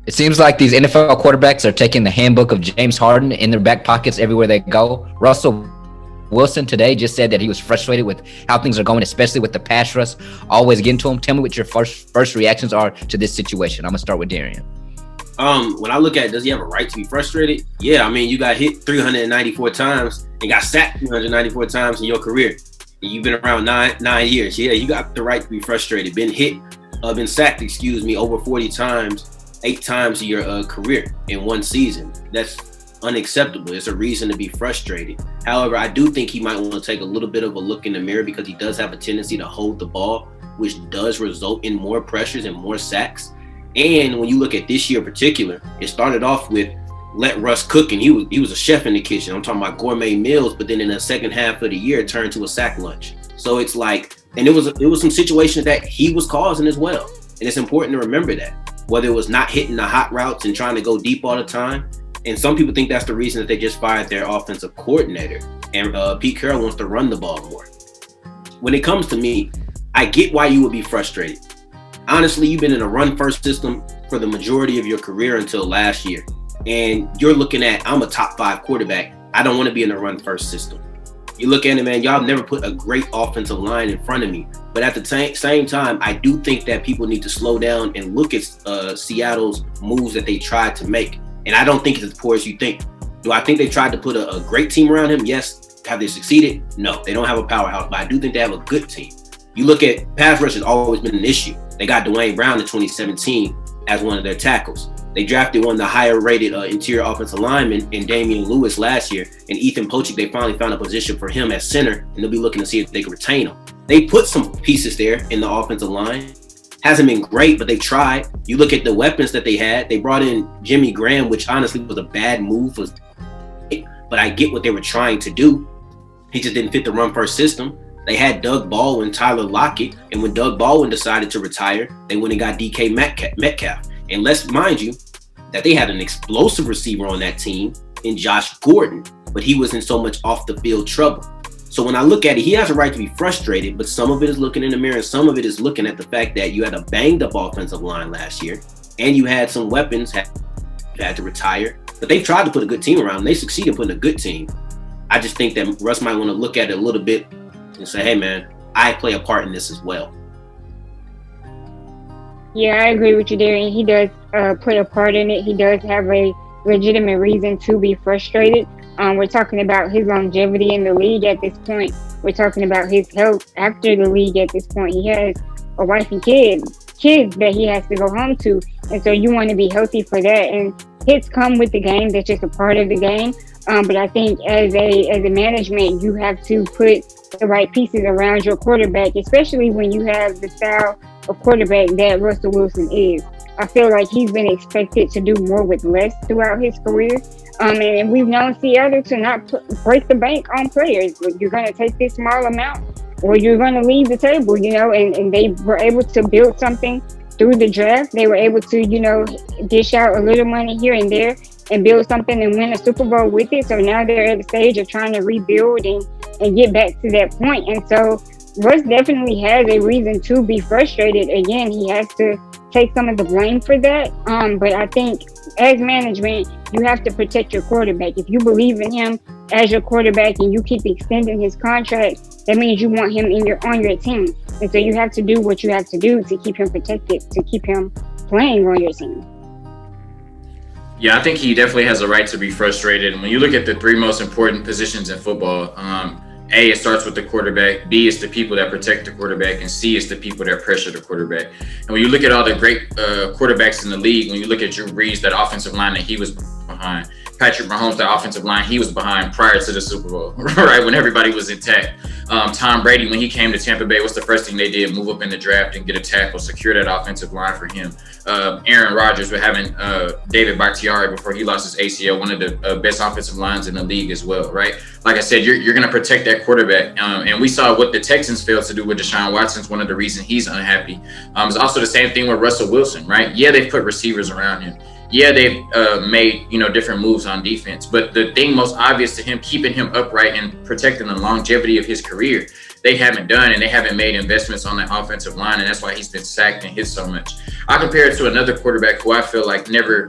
It seems like these NFL quarterbacks are taking the handbook of James Harden in their back pockets everywhere they go. Russell Wilson today just said that he was frustrated with how things are going, especially with the pass rush always getting to him. Tell me what your first reactions are to this situation. I'm gonna start with Darian. When I look at it, does he have a right to be frustrated? Yeah, I mean, you got hit 394 times and got sacked 394 times in your career. And you've been around nine years. Yeah, you got the right to be frustrated. Been sacked, over 40 times, 8 times in your career in one season. That's unacceptable. It's a reason to be frustrated. However, I do think he might want to take a little bit of a look in the mirror because he does have a tendency to hold the ball, which does result in more pressures and more sacks. And when you look at this year in particular, it started off with let Russ cook, and he was a chef in the kitchen. I'm talking about gourmet meals, but then in the second half of the year, it turned to a sack lunch. So it's like, and it was some situations that he was causing as well. And it's important to remember that, whether it was not hitting the hot routes and trying to go deep all the time. And some people think that's the reason that they just fired their offensive coordinator. And Pete Carroll wants to run the ball more. When it comes to me, I get why you would be frustrated. Honestly, you've been in a run-first system for the majority of your career until last year. And you're looking at, I'm a top 5 quarterback. I don't want to be in a run-first system. You look at it, man, y'all never put a great offensive line in front of me. But at the same time, I do think that people need to slow down and look at Seattle's moves that they tried to make. And I don't think it's as poor as you think. Do I think they tried to put a great team around him? Yes. Have they succeeded? No, they don't have a powerhouse, but I do think they have a good team. You look at pass rush has always been an issue. They got Dwayne Brown in 2017 as one of their tackles. They drafted one of the higher rated interior offensive linemen in Damian Lewis last year. And Ethan Pochik, they finally found a position for him at center, and they'll be looking to see if they can retain him. They put some pieces there in the offensive line. Hasn't been great, but they tried. You look at the weapons that they had. They brought in Jimmy Graham, which honestly was a bad move. But I get what they were trying to do. He just didn't fit the run-first system. They had Doug Baldwin, Tyler Lockett, and when Doug Baldwin decided to retire, they went and got DK Metcalf. And let's mind you that they had an explosive receiver on that team in Josh Gordon, but he was in so much off-the-field trouble. So when I look at it, he has a right to be frustrated, but some of it is looking in the mirror, and some of it is looking at the fact that you had a banged-up offensive line last year, and you had some weapons had to retire, but they've tried to put a good team around, and they succeeded putting a good team. I just think that Russ might want to look at it a little bit and say, hey, man, I play a part in this as well. Yeah, I agree with you, Darian. He does put a part in it. He does have a legitimate reason to be frustrated. We're talking about his longevity in the league at this point. We're talking about his health after the league at this point. He has a wife and kids that he has to go home to. And so you want to be healthy for that. And hits come with the game. That's just a part of the game. But I think as a management, you have to put the right pieces around your quarterback, especially when you have the style of quarterback that Russell Wilson is. I feel like he's been expected to do more with less throughout his career. And we've known Seattle to not break the bank on players. You're going to take this small amount or you're going to leave the table, and they were able to build something through the draft. They were able to, dish out a little money here and there and build something and win a Super Bowl with it. So now they're at the stage of trying to rebuild and get back to that point. And so Russ definitely has a reason to be frustrated. Again, he has to take some of the blame for that. But I think as management, you have to protect your quarterback. If you believe in him as your quarterback and you keep extending his contract, that means you want him on your team. And so you have to do what you have to do to keep him protected, to keep him playing on your team. Yeah, I think he definitely has a right to be frustrated. When you look at the 3 most important positions in football, A, it starts with the quarterback, B, it's the people that protect the quarterback, and C, it's the people that pressure the quarterback. And when you look at all the great quarterbacks in the league, when you look at Drew Brees, that offensive line that he was behind, Patrick Mahomes, that offensive line he was behind prior to the Super Bowl, right, when everybody was intact. Tom Brady, when he came to Tampa Bay, what's the first thing they did? Move up in the draft and get a tackle, secure that offensive line for him. Aaron Rodgers, with having David Bakhtiari before he lost his ACL, one of the best offensive lines in the league as well, right? Like I said, you're going to protect that quarterback. And we saw what the Texans failed to do with Deshaun Watson's one of the reasons he's unhappy. It's also the same thing with Russell Wilson, right? Yeah, they've put receivers around him. Yeah, they've made, different moves on defense. But the thing most obvious to him, keeping him upright and protecting the longevity of his career, they haven't done, and they haven't made investments on that offensive line, and that's why he's been sacked and hit so much. I compare it to another quarterback who I feel like never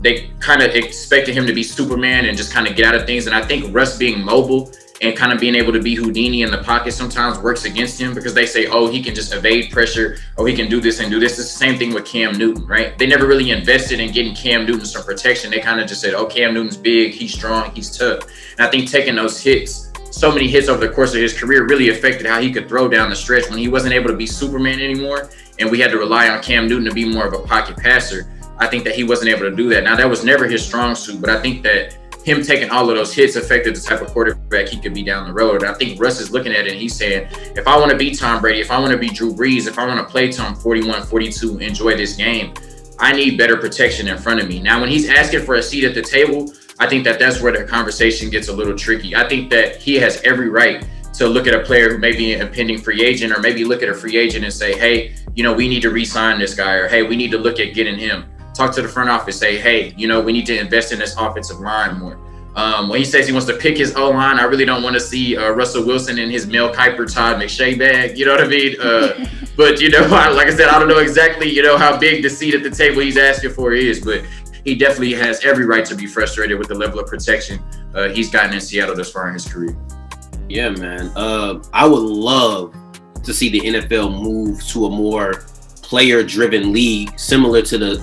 they kind of expected him to be Superman and just kind of get out of things. And I think Russ being mobile and kind of being able to be Houdini in the pocket sometimes works against him, because they say, oh, he can just evade pressure, or he can do this and do this. It's the same thing with Cam Newton, right? They never really invested in getting Cam Newton some protection. They kind of just said, oh, Cam Newton's big, he's strong, he's tough. And I think taking those hits, so many hits over the course of his career, really affected how he could throw down the stretch when he wasn't able to be Superman anymore, and we had to rely on Cam Newton to be more of a pocket passer. I think that he wasn't able to do that. Now, that was never his strong suit, but I think that him taking all of those hits affected the type of quarterback he could be down the road. And I think Russ is looking at it and he's saying, if I want to be Tom Brady, if I want to be Drew Brees, if I want to play Tom 41, 42, enjoy this game, I need better protection in front of me. Now, when he's asking for a seat at the table, I think that that's where the conversation gets a little tricky. I think that he has every right to look at a player who may be an impending free agent, or maybe look at a free agent and say, hey, we need to re-sign this guy, or hey, we need to look at getting him. Talk to the front office, say, hey, we need to invest in this offensive line more. When he says he wants to pick his O-line, I really don't want to see Russell Wilson in his Mel Kiper, Todd McShay bag. You know what I mean? But, like I said, I don't know exactly, how big the seat at the table he's asking for is, but he definitely has every right to be frustrated with the level of protection he's gotten in Seattle thus far in his career. Yeah, man. I would love to see the NFL move to a more player-driven league, similar to the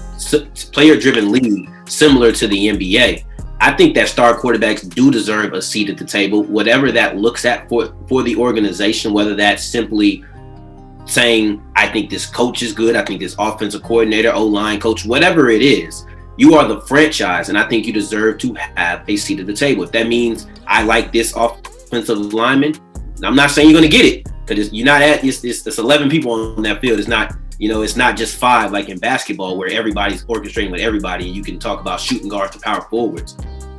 NBA. I think that star quarterbacks do deserve a seat at the table, whatever that looks at for the organization, whether that's simply saying, I think this coach is good, I think this offensive coordinator, O-line coach, whatever it is, you are the franchise, and I think you deserve to have a seat at the table. If that means I like this offensive lineman, I'm not saying you're going to get it, because you're not it's 11 people on that field. It's not, it's not just 5 like in basketball where everybody's orchestrating with everybody and you can talk about shooting guards to power forwards.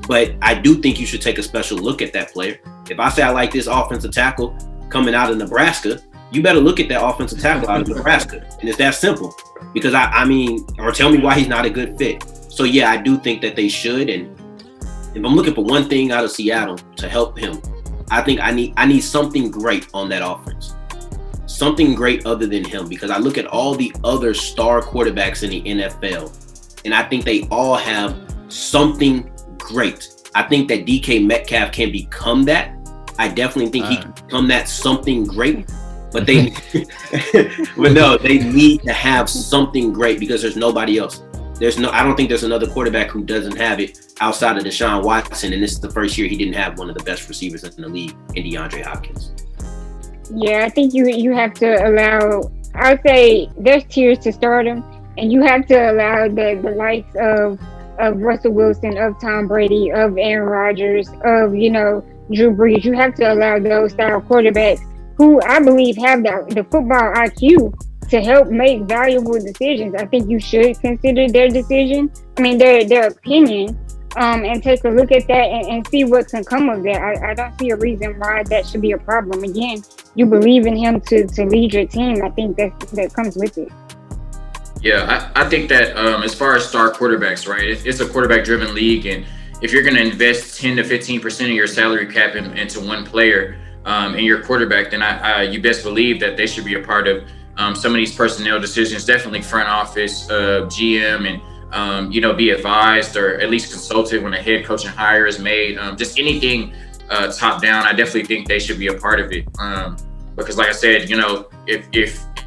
But I do think you should take a special look at that player. If I say I like this offensive tackle coming out of Nebraska, you better look at that offensive tackle out of Nebraska. And it's that simple. Because or tell me why he's not a good fit. So yeah, I do think that they should. And if I'm looking for one thing out of Seattle to help him, I think I need something great on that offense. Something great other than him, because I look at all the other star quarterbacks in the NFL, and I think they all have something great. I think that DK Metcalf can become that. I definitely think he can become that something great. But they need to have something great, because there's nobody else. I don't think there's another quarterback who doesn't have it outside of Deshaun Watson, and this is the first year he didn't have one of the best receivers in the league in DeAndre Hopkins. Yeah, I think you have to allow, I'd say there's tiers to stardom, and you have to allow the likes of Russell Wilson, of Tom Brady, of Aaron Rodgers, of, Drew Brees. You have to allow those style quarterbacks who I believe have the football IQ to help make valuable decisions. I think you should consider their decision, their opinion, and take a look at that and see what can come of that. I don't see a reason why that should be a problem. Again, you believe in him to lead your team. I think that comes with it. Yeah, I think that as far as star quarterbacks, right, it's a quarterback-driven league, and if you're going to invest 10 to 15% of your salary cap into one player and your quarterback, then you best believe that they should be a part of some of these personnel decisions, definitely front office, GM, and be advised or at least consulted when a head coaching hire is made. Just anything top down, I definitely think they should be a part of it. Because like I said,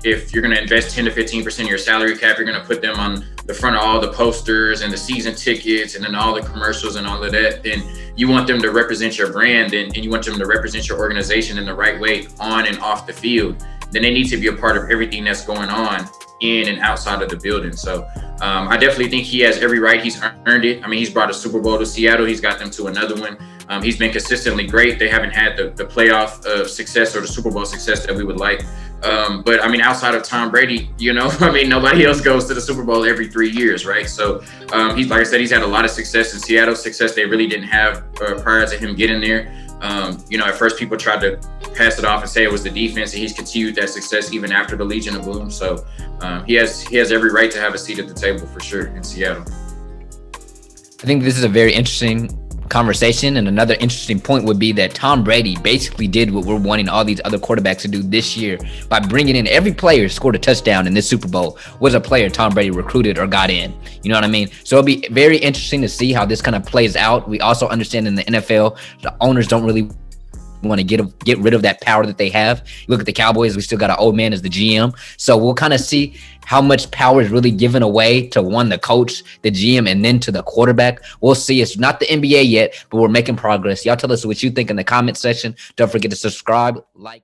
if you're going to invest 10 to 15% of your salary cap, you're going to put them on the front of all the posters and the season tickets and then all the commercials and all of that, then you want them to represent your brand and you want them to represent your organization in the right way on and off the field. Then they need to be a part of everything that's going on in and outside of the building. So I definitely think he has every right. He's earned it. He's brought a Super Bowl to Seattle. He's got them to another one. He's been consistently great. They haven't had the playoff success or the Super Bowl success that we would like. But outside of Tom Brady, nobody else goes to the Super Bowl every 3 years, right? So he's, like I said, he's had a lot of success in Seattle, success they really didn't have prior to him getting there. At first people tried to pass it off and say it was the defense, and he's continued that success even after the Legion of Boom. So he has every right to have a seat at the table for sure in Seattle. I think this is a very interesting conversation. And another interesting point would be that Tom Brady basically did what we're wanting all these other quarterbacks to do this year by bringing in every player who scored a touchdown in this Super Bowl was a player Tom Brady recruited or got in. You know what I mean? So it'll be very interesting to see how this kind of plays out. We also understand in the NFL, the owners don't really want to get rid of that power that they have. Look at the Cowboys, we still got an old man as the GM. So we'll kind of see how much power is really given away to one, the coach, the GM, and then to the quarterback. We'll see. It's not the NBA yet, but we're making progress. Y'all tell us what you think in the comment section. Don't forget to subscribe, like.